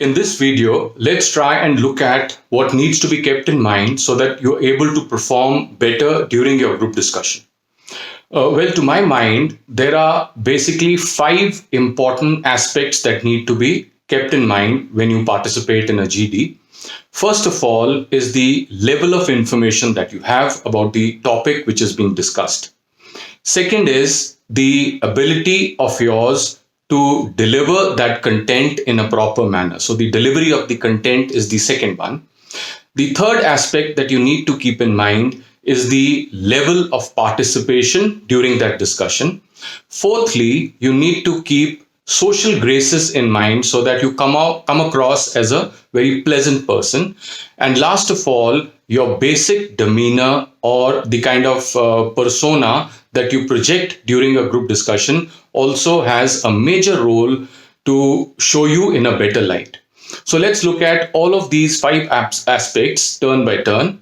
In this video, let's try and look at what needs to be kept in mind so that you're able to perform better during your group discussion. Well, to my mind, there are basically 5 important aspects that need to be kept in mind when you participate in a GD. First of all is the level of information that you have about the topic which is being discussed. Second is the ability of yours to deliver that content in a proper manner. So the delivery of the content is the second one. The third aspect that you need to keep in mind is the level of participation during that discussion. Fourthly, you need to keep social graces in mind so that you come across as a very pleasant person. And last of all, your basic demeanor or the kind of persona that you project during a group discussion also has a major role to show you in a better light. So let's look at all of these 5 aspects turn by turn.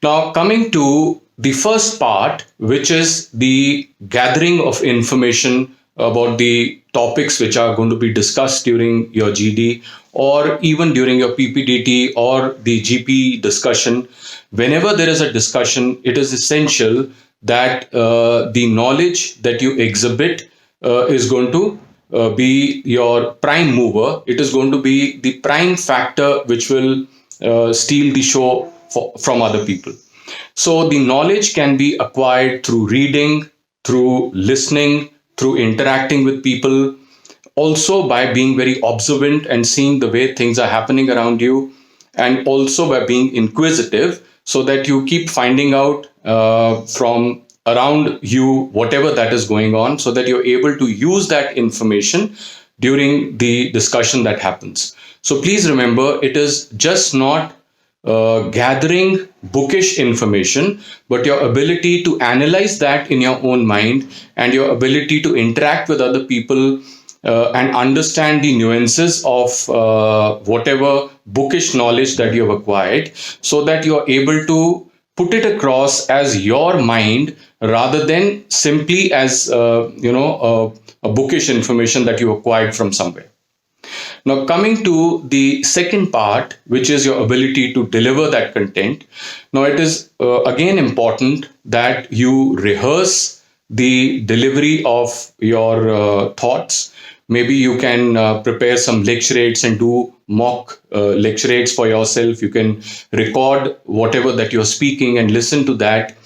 Now, coming to the first part, which is the gathering of information about the topics which are going to be discussed during your GD or even during your PPDT or the GP discussion. Whenever there is a discussion, it is essential that the knowledge that you exhibit is going to be your prime mover. It is going to be the prime factor which will steal the show from other people. So the knowledge can be acquired through reading, through listening, through interacting with people, also by being very observant and seeing the way things are happening around you, and also by being inquisitive so that you keep finding out from around you whatever that is going on, so that you're able to use that information during the discussion that happens. So please remember, it is just not gathering bookish information, but your ability to analyze that in your own mind and your ability to interact with other people and understand the nuances of whatever bookish knowledge that you have acquired, so that you're able to put it across as your mind rather than simply as a bookish information that you acquired from somewhere. Now, coming to the second part, which is your ability to deliver that content. Now, it is again important that you rehearse the delivery of your thoughts. Maybe you can prepare some lecturettes and do mock lecturettes for yourself. You can record whatever that you're speaking and listen to that.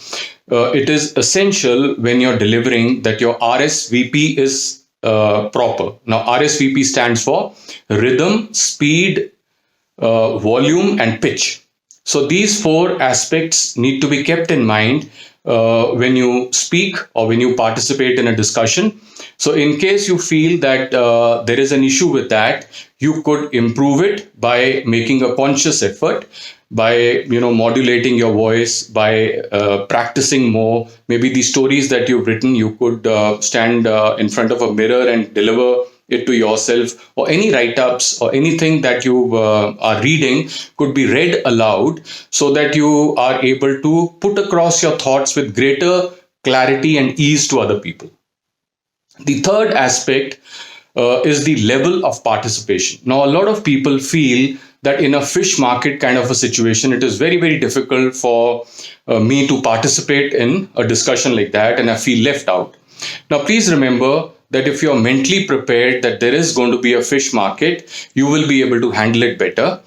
It is essential when you're delivering that your RSVP is proper. Now, RSVP stands for rhythm, speed, volume, and pitch. So these 4 aspects need to be kept in mind when you speak or when you participate in a discussion. So in case you feel that there is an issue with that, you could improve it by making a conscious effort, by modulating your voice, by practicing more. Maybe the stories that you've written, you could stand in front of a mirror and deliver it to yourself, or any write-ups or anything that you are reading could be read aloud, so that you are able to put across your thoughts with greater clarity and ease to other people. The third aspect is the level of participation. Now, a lot of people feel that in a fish market kind of a situation, it is very, very difficult for me to participate in a discussion like that, and I feel left out. Now, please remember that if you're mentally prepared that there is going to be a fish market, you will be able to handle it better.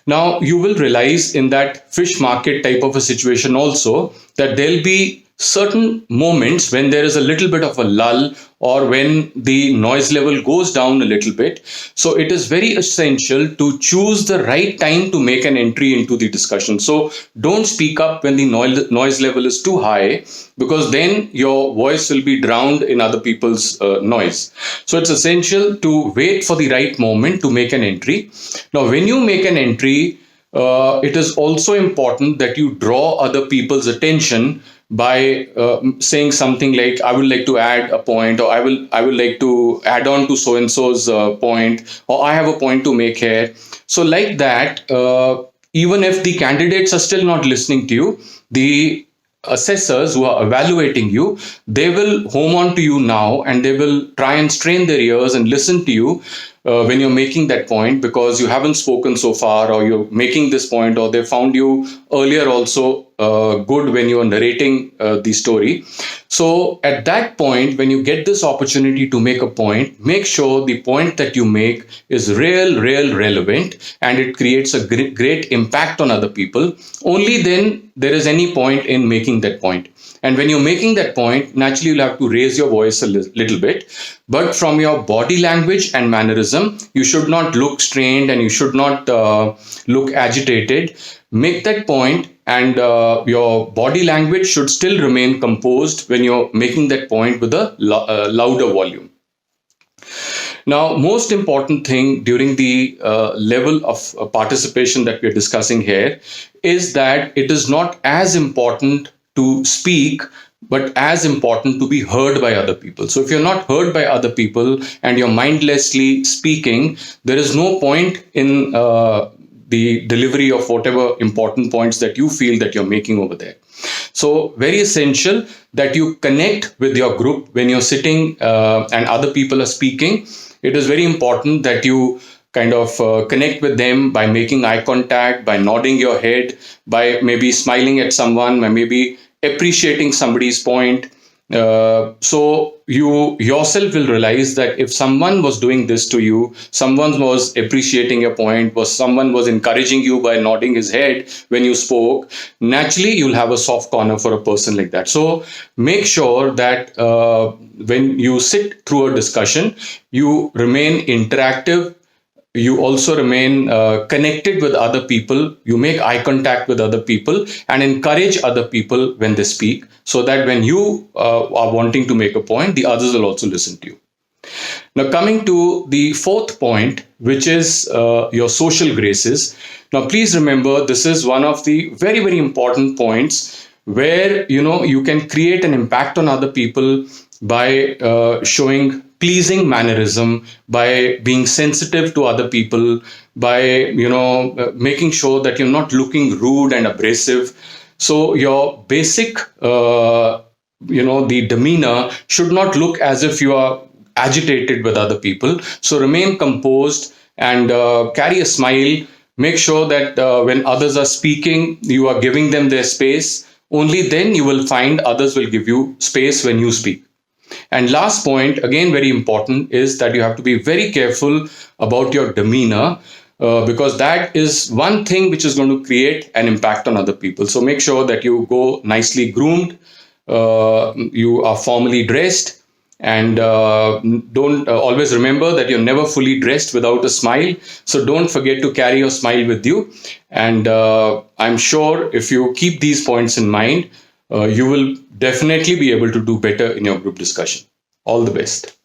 Now, you will realize in that fish market type of a situation also that there'll be certain moments when there is a little bit of a lull, or when the noise level goes down a little bit. So it is very essential to choose the right time to make an entry into the discussion. So don't speak up when the noise level is too high, because then your voice will be drowned in other people's noise. So it's essential to wait for the right moment to make an entry. Now, when you make an entry, it is also important that you draw other people's attention by saying something like, I would like to add a point, or I will like to add on to so and so's point, or I have a point to make here. So like that, even if the candidates are still not listening to you, the assessors who are evaluating you, they will home on to you now, and they will try and strain their ears and listen to you when you're making that point, because you haven't spoken so far, or you're making this point, or they found you earlier also good when you are narrating the story. So at that point, when you get this opportunity to make a point, make sure the point that you make is real relevant, and it creates a great impact on other people. Only then there is any point in making that point. And when you're making that point, naturally you'll have to raise your voice a little bit. But from your body language and mannerism, you should not look strained, and you should not look agitated. Make that point, and your body language should still remain composed when you're making that point with a louder volume. Now, most important thing during the level of participation that we're discussing here is that it is not as important to speak, but as important to be heard by other people. So if you're not heard by other people and you're mindlessly speaking, there is no point in the delivery of whatever important points that you feel that you're making over there. So very essential that you connect with your group when you're sitting and other people are speaking. It is very important that you kind of connect with them by making eye contact, by nodding your head, by maybe smiling at someone, by maybe appreciating somebody's point. So you yourself will realize that if someone was doing this to you, someone was appreciating your point, was someone was encouraging you by nodding his head when you spoke, naturally you'll have a soft corner for a person like that. So make sure that when you sit through a discussion, you remain interactive, you also remain connected with other people, you make eye contact with other people, and encourage other people when they speak, so that when you are wanting to make a point, the others will also listen to you. Now, coming to the fourth point, which is your social graces. Now, please remember, this is one of the very important points where you can create an impact on other people by showing pleasing mannerism, by being sensitive to other people, by making sure that you're not looking rude and abrasive. So your basic the demeanor should not look as if you are agitated with other people. So remain composed and carry a smile. Make sure that when others are speaking, you are giving them their space. Only then you will find others will give you space when you speak. And last point, again very important, is that you have to be very careful about your demeanor, because that is one thing which is going to create an impact on other people. So make sure that you go nicely groomed, you are formally dressed, and don't always remember that you're never fully dressed without a smile. So don't forget to carry your smile with you. And I'm sure if you keep these points in mind, you will definitely be able to do better in your group discussion. All the best.